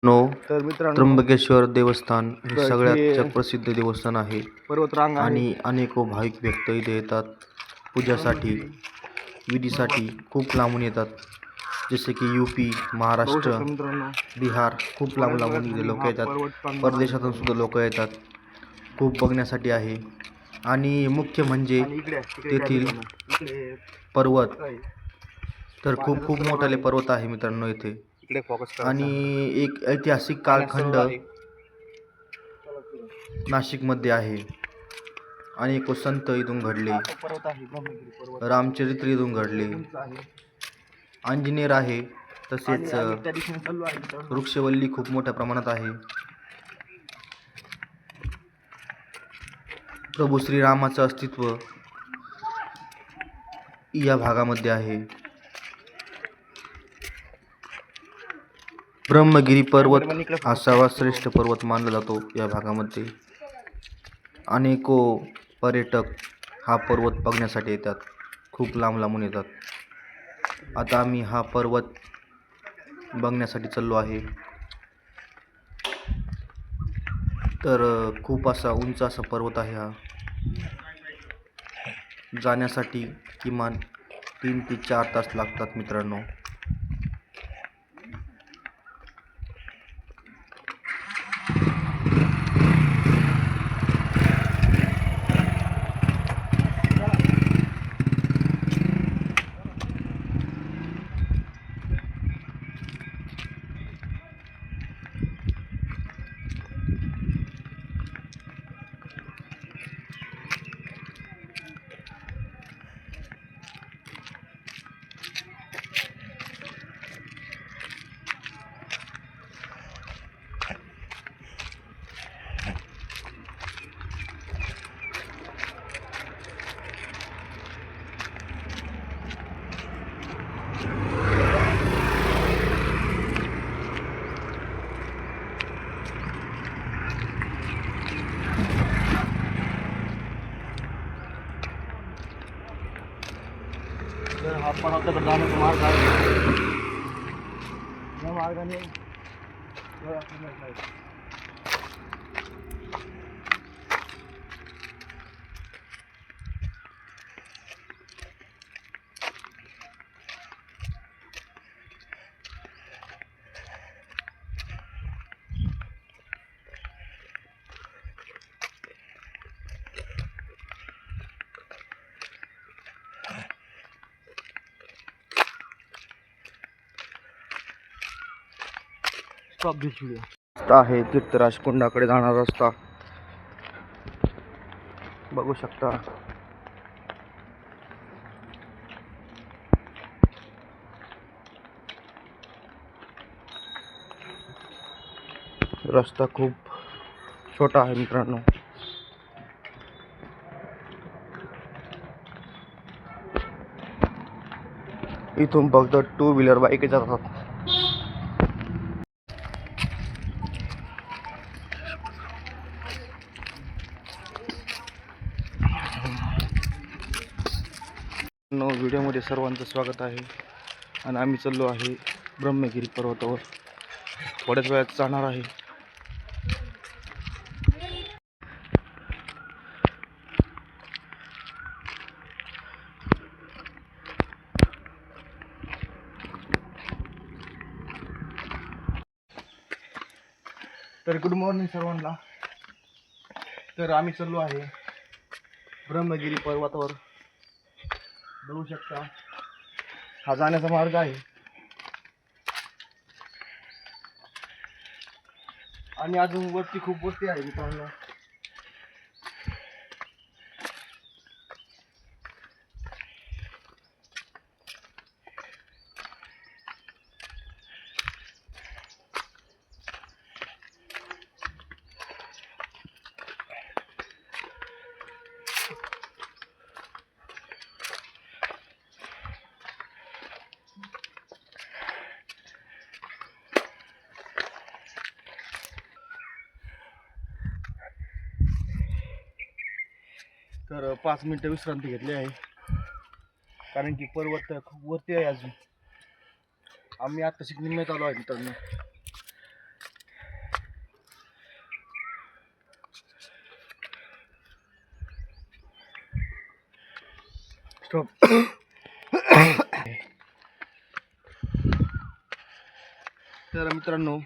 No तर मित्रांनो, त्र्यंबकेश्वर देवस्थान हे तर सगळ्यात हे जगप्रसिद्ध देवस्थान आहे पर्वतरांग आहे. आणि अनेको भाविक व्यक्ती इथे येतात पूजासाठी, विधीसाठी खूप लांबून येतात. जसे की यूपी, बघू महाराष्ट्र, शकता मित्रांनो, बिहार खूप लांब लांबून इथे लोक हा येतात. पर्वतरांग आहे परदेशातून मित्रांनो. सुद्धा लोक येतात, खूप बघण्यासाठी आहे. आणि मुख्य म्हणजे आणि इकडे तेथील मित्रांनो, इकडे पर्वत आहे. तर खूप पाण्याचा खूप सरोवर मोठाले आहे. पर्वत आहे मित्रांनो इथे. इकडे फोकस करायचा आणि आहे. एक ऐतिहासिक पाण्याचा कालखंड सरोवर आहे. नाशिकमध्ये आहे. अनेक संत इथून घडले, हा तो पर्वत आहे, ब्रह्मगिरी पर्वत. रामचरित्र इथून घडले, उंच आहे. अंजनेर आहे, आणि तसेच आम्ही त्या दिशेने चाललो आहे मित्रांनो. वृक्षवल्ली खूप मोठ्या प्रमाणात आहे. प्रभू श्रीरामाचं अस्तित्व या भागामध्ये आहे. ब्रह्मगिरी पर्वत हा सर्वात श्रेष्ठ पर्वत मानला जातो या भागामध्ये. अनेको पर्यटक हा पर्वत बघण्यासाठी येतात, खूप लांब लांबून येतात. आता आम्ही हा पर्वत बघण्यासाठी चाललो आहे. तर खूप असा उंच असा पर्वत आहे हा. जाण्यासाठी किमान 3 ते 4 तास लागतात मित्रांनो. तर हा पर्वताकडे जाण्याचा मार्ग आहे. या मार्गाने आपल्याला जायचं. स्टॉप दिस व्हिडिओ. रस्ता आहे तीर्थराज कुंडाकडे जाणारा रस्ता बघू शकता. रस्ता खूप छोटा आहे मित्रांनो. इथून फक्त 2 व्हीलर बाईक जातात. व्हिडिओमध्ये सर्वांचं स्वागत आहे. आणि आम्ही चाललो आहे ब्रह्मगिरी पर्वतावर. थोड्याच वेळात जाणार आहे. तर गुड मॉर्निंग सर्वांना. तर आम्ही चाललो आहे ब्रह्मगिरी पर्वतावर. बघू शकता हा जाण्याचा मार्ग आहे. आणि अजून वरती खूप वरती आहे मित्रांनो. तर 5 मिनिटं विश्रांती घेतली आहे, कारण की पर्वत खूप वरती आहे. अजून आम्ही आता निम्म्यात आलो आहे मित्रांनो. स्टॉप. तर मित्रांनो,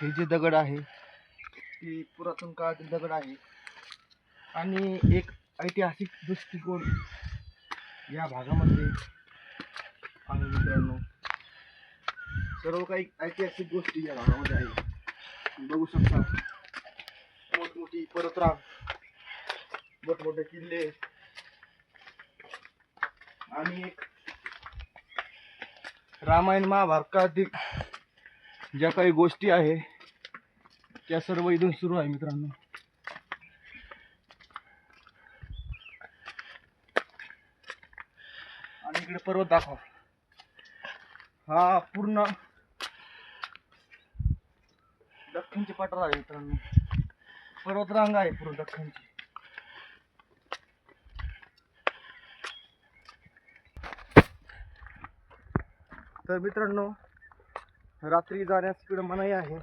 हे जे दगड आहे ते पुरातन काळातील दगड आहे आणि एक ऐतिहासिक दृष्टिकोन या भागामध्ये आहे मित्रांनो. सर्व काही ऐतिहासिक गोष्टी या भागामध्ये आहे. तुम्ही बघू शकता, मोठमोठी पर्वतरांग, मोठमोठे किल्ले आणि एक रामायण महाभारतातील ज्या काही गोष्टी आहे त्या सर्व इथून सुरू आहे मित्रांनो. आणि इकडे पर्वत दाखव. हा पूर्ण दख्खनचे पठार आहे मित्रांनो. पर्वतरांग आहे पूर्ण दख्खनची. तर मित्रांनो, रात्री जाण्यास इकडं मनाई आहे,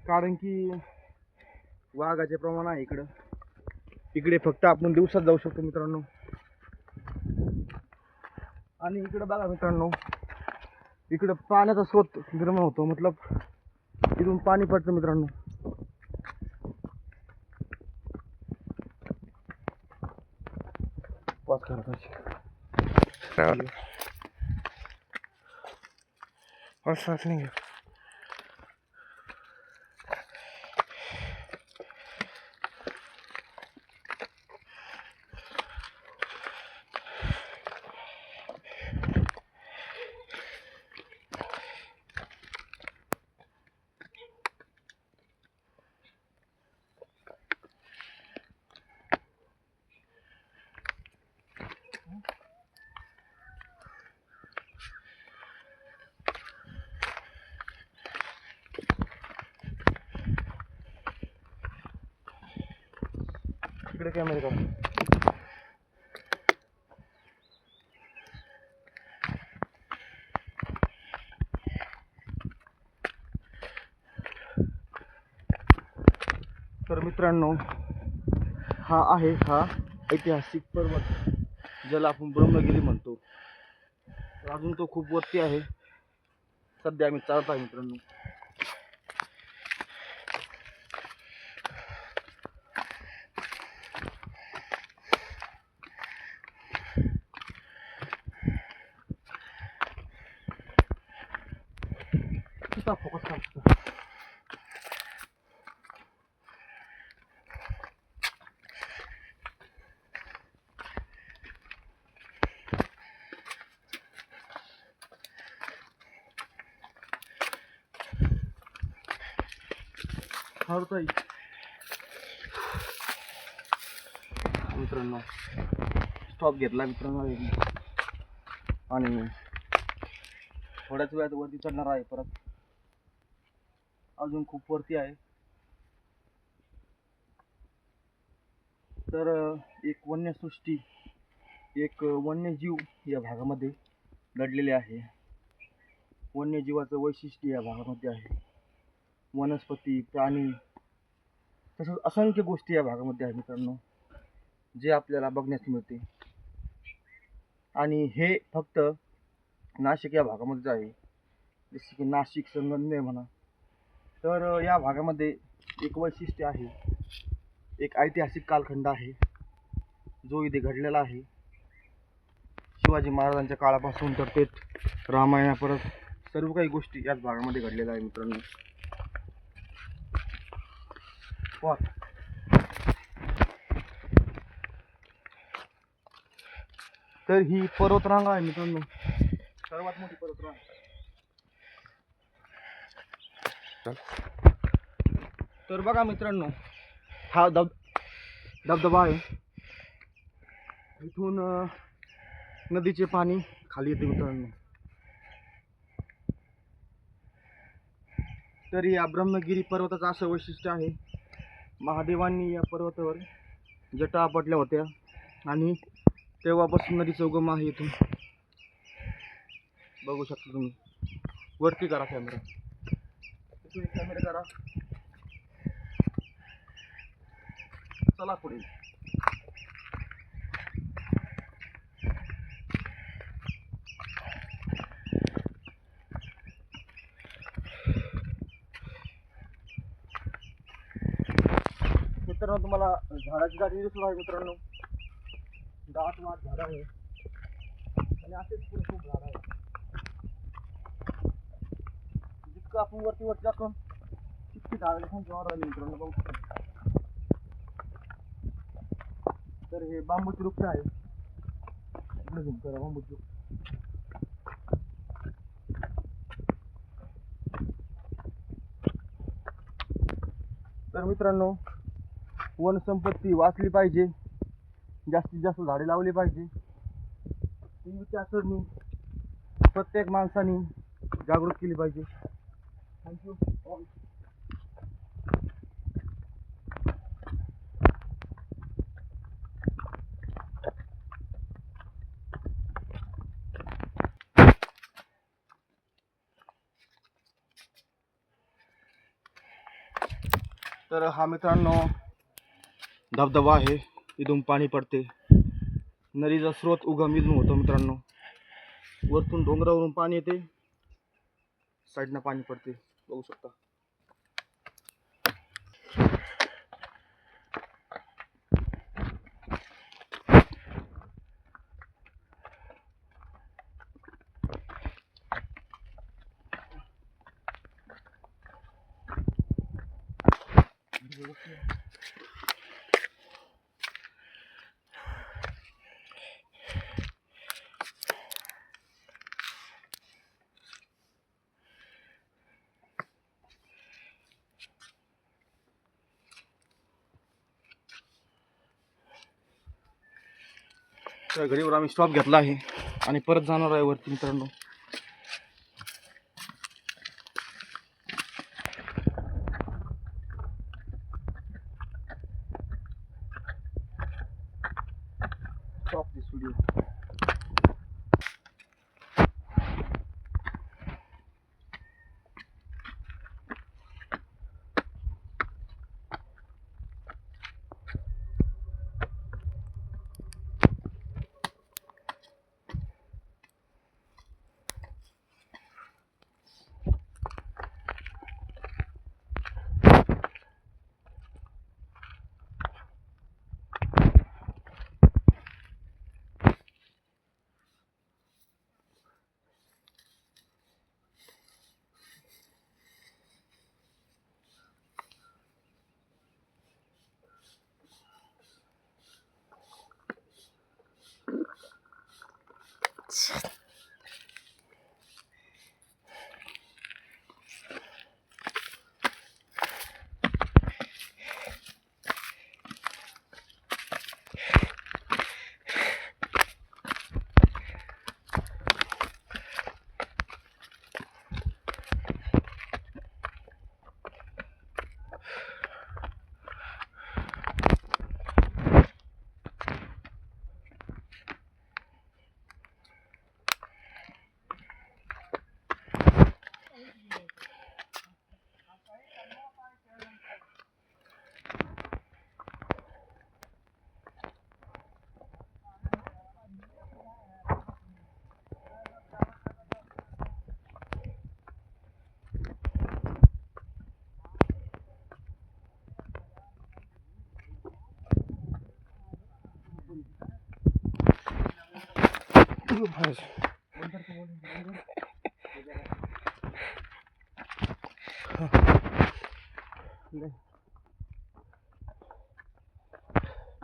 कारण की वाघाचे प्रमाण आहे इकडं. इकडे फक्त आपण दिवसात जाऊ शकतो मित्रांनो. आणि इकडं बघा मित्रांनो, इकडं पाण्याचा स्रोत निर्माण होतो, मतलब इथून पाणी पडतं मित्रांनो. पाच करा असंच नाही. इकडे कॅमेरा करा. तर मित्रांनो, हा आहे ऐतिहासिक पर्वत, ज्याला आपण ब्रह्मगिरी म्हणतो. अजून तो खूप वरती आहे. सध्या आम्ही चालत आहे मित्रांनो. फोकस करा. मित्रांनो, स्टॉप घेतला मित्रांनो आणि थोड्याच वेळात वरती चढणार आहे. परत अजून खूप वरती आहे. तर एक वन्यसृष्टी, एक वन्यजीव या भागामध्ये दडलेले आहे. वन्यजीवाचं वैशिष्ट्य या भागामध्ये आहे. वनस्पती, प्राणी, तसंच असंख्य गोष्टी या भागामध्ये आहे मित्रांनो, जे आपल्याला बघण्यास मिळते. आणि हे फक्त नाशिक या भागामध्येच आहे. जसे की नाशिक, संगमनेर म्हणा. तर या भागामध्ये एक वैशिष्ट्य आहे, एक ऐतिहासिक कालखंड आहे जो इथे घडलेला आहे. शिवाजी महाराजांच्या काळापासून तर ते रामायणापर्यंत सर्व काही गोष्टी याच भागामध्ये घडलेल्या आहे मित्रांनो. तर ही पर्वतरांग आहे मित्रांनो, सर्वात मोठी पर्वतरांग. तर बघा मित्रांनो, हा धबधबा आहे. इथून नदीचे पाणी खाली येते मित्रांनो. तर या ब्रह्मगिरी पर्वताचं असं वैशिष्ट्य आहे, महादेवांनी या पर्वतावर जटा आपटल्या होत्या आणि तेव्हापासून नदीचा उगम आहे. इथून बघू शकता तुम्ही. वरती करा कॅमेरा, इथून कॅमेरा करा. चला पुढे. मित्रांनो तुम्हाला झाडाची गाठी दिसत आहे मित्रांनो, दाट वाट झाड आहे आणि असेच पुढे खूप झाड आहे. जितकं आपण वरती जातो तितकी झाडाची संख्या वाढवली मित्रांनो, बघू शकता. तर हे बांबूचे वृक्ष आहे, इकडे झूम करा बांबूचे वृक्ष. तर मित्रांनो वन संपत्ती वाचली पाहिजे, जास्तीत जास्त झाडे लावली पाहिजे, ही विचारसरणी प्रत्येक माणसाने जागृत केली पाहिजे. Thank you all. तर हा मित्रांनो धबधबा आहे, इथून पाणी पडते. नदीचा स्रोत उगम इथून होतो मित्रांनो, वरतून डोंगरावरून पाणी येते, साईडनं पाणी पडते, बघू शकता. त्या घडीवर आम्ही स्टॉप घेतला आहे आणि परत जाणार आहे वरती मित्रांनो. स्टॉप दिस व्हिडिओ.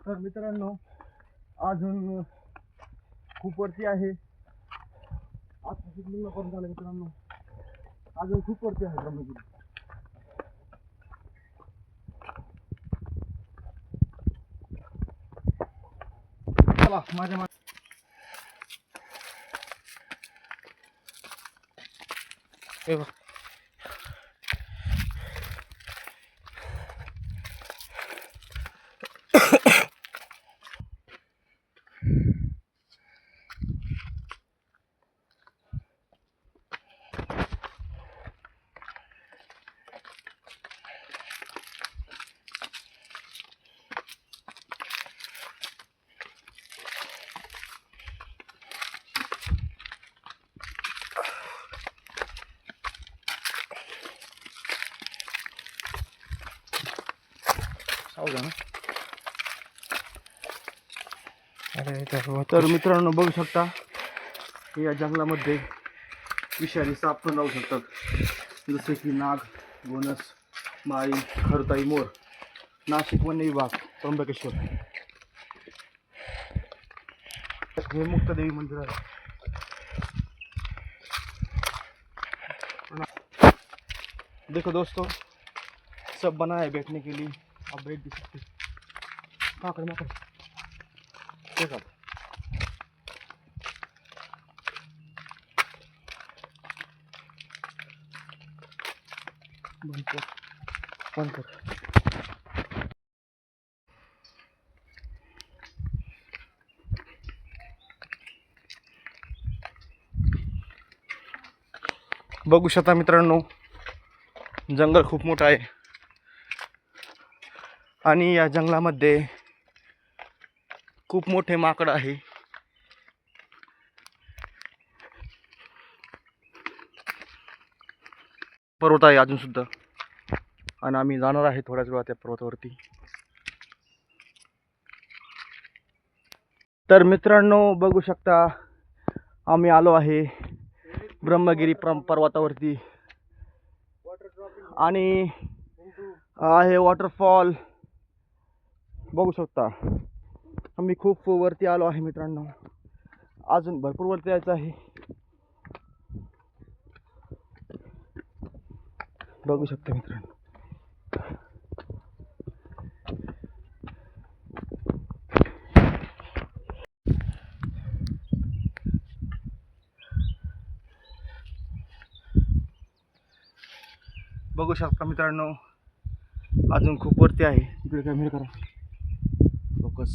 तर मित्रांनो अजून खूप वरती आहे, आता पूर्ण करून झालं मित्रांनो, अजून खूप वरती आहे ब्रह्मगिरी. चला माझ्या तर मित्रांनो बघू शकता या जंगलामध्ये विषारी साप पण राहू शकतात, जसे की नाग, गोनस, माळी, खरताई, मोर. नाशिक वन्य विभाग, त्र्यंबकेश्वर. हे मुक्तादेवी मंदिर आहे. देखो दोस्तों, सब बना है बैठने के लिए, आप बैठ भी सकते. देखो बंद कर. बघू शकता मित्रांनो, जंगल खूप मोठं आहे आणि या जंगलामध्ये खूप मोठे माकड आहे. पर्वत आहे अजून सुद्धा, आणि आम्ही जाणार आहे थोड्याच वेळात त्या पर्वतावरती. तर मित्रांनो बघू शकता, आम्ही आलो आहे ब्रह्मगिरी पर्वतावरती आणि आहे वॉटरफॉल. बघू शकता आम्ही खूप वरती आलो आहे मित्रांनो, अजून भरपूर वरती यायचं आहे. बघू शकता मित्रांनो, बघू शकता मित्रांनो, अजून खूप वरती आहे. इकडे कॅमेरा करा, फोकस.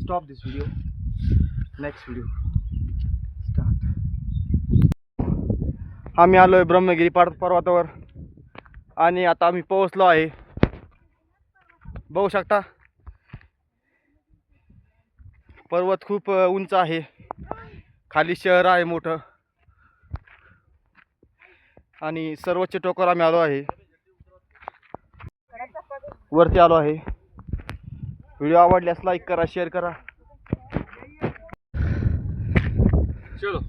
स्टॉप दिस व्हिडिओ, नेक्स्ट व्हिडिओ स्टार्ट. आम्ही आलोय ब्रह्मगिरी पर्वतावर आणि आता आम्ही पोहोचलो आहे. बघू शकता पर्वत खूप उंच आहे, खाली शहर आहे मोठं आणि सर्वोच्च टोकावर आम्ही आलो आहे, वरती आलो आहे. व्हिडिओ आवडल्यास लाईक करा, शेअर करा. चलो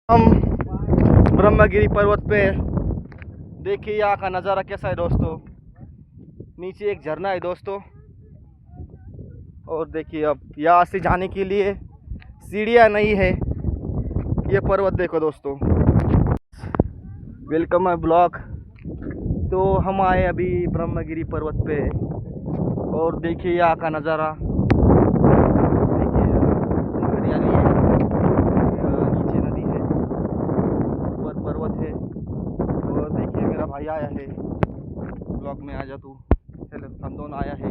हम ब्रह्मगिरी पर्वत पे देखिए यहाँ का नज़ारा कैसा है दोस्तों. नीचे एक झरना है दोस्तों। और देखिए अब यहाँ से जाने के लिए सीढ़ियाँ नहीं है। ये पर्वत देखो दोस्तों। वेलकम माय ब्लॉग। तो हम आए अभी ब्रह्मगिरी पर्वत पे और देखिए यहाँ का नज़ारा। देखिए हरियाली है, नीचे नदी है, ऊपर पर्वत है। और देखिए मेरा भाई आया है ब्लॉग में, आ जा तू। चलो हम दोनों आया है।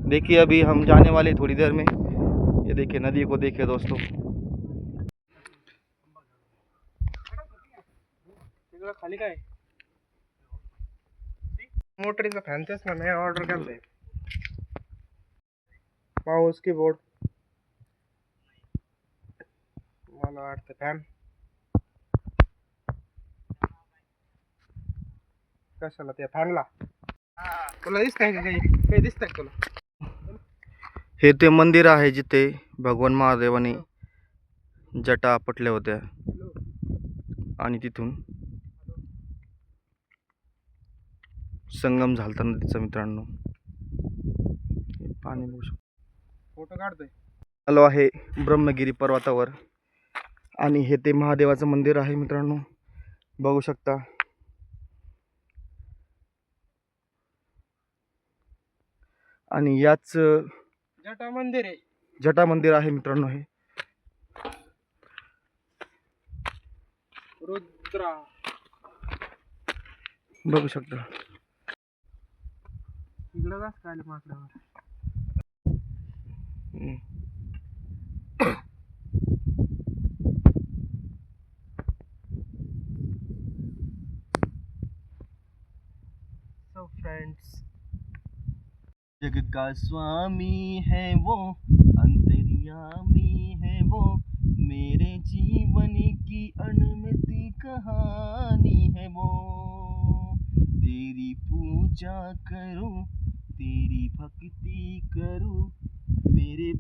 देखिए अभी हम जाने वाले थोड़ी देर में। ये देखिए नदी को देखिए दोस्तों। खाली काय मोटरीचा फॅन तेच ना, मी ऑर्डर केलंय माऊस कीबोर्ड, मला वाटतं फॅन कशाला, त्या फॅनला तुला दिसतंय का काही काही दिसतंय का तुला? हे ते मंदिर आहे जिथे भगवान महादेवाने जटा आपटल्या होत्या आणि तिथून संगम झालता नदीचा मित्रांनो। पाणी बघू शकतो, फोटो काढतोय। आलो आहे ब्रह्मगिरी पर्वतावर आणि हे ते महादेवाचं मंदिर आहे मित्रांनो, बघू शकता। आणि याच जटा मंदिर आहे मित्रांनो हे। रुद्रा बघू शकता। इकडं कसं काय माकडावर। सो फ्रेंड्स, जग का स्वामी है वो, अंतर्यामी है वो, मेरे जीवन की अनमिति कहानी है वो। तेरी पूजा करूं, तेरी भक्ति करूं, मेरे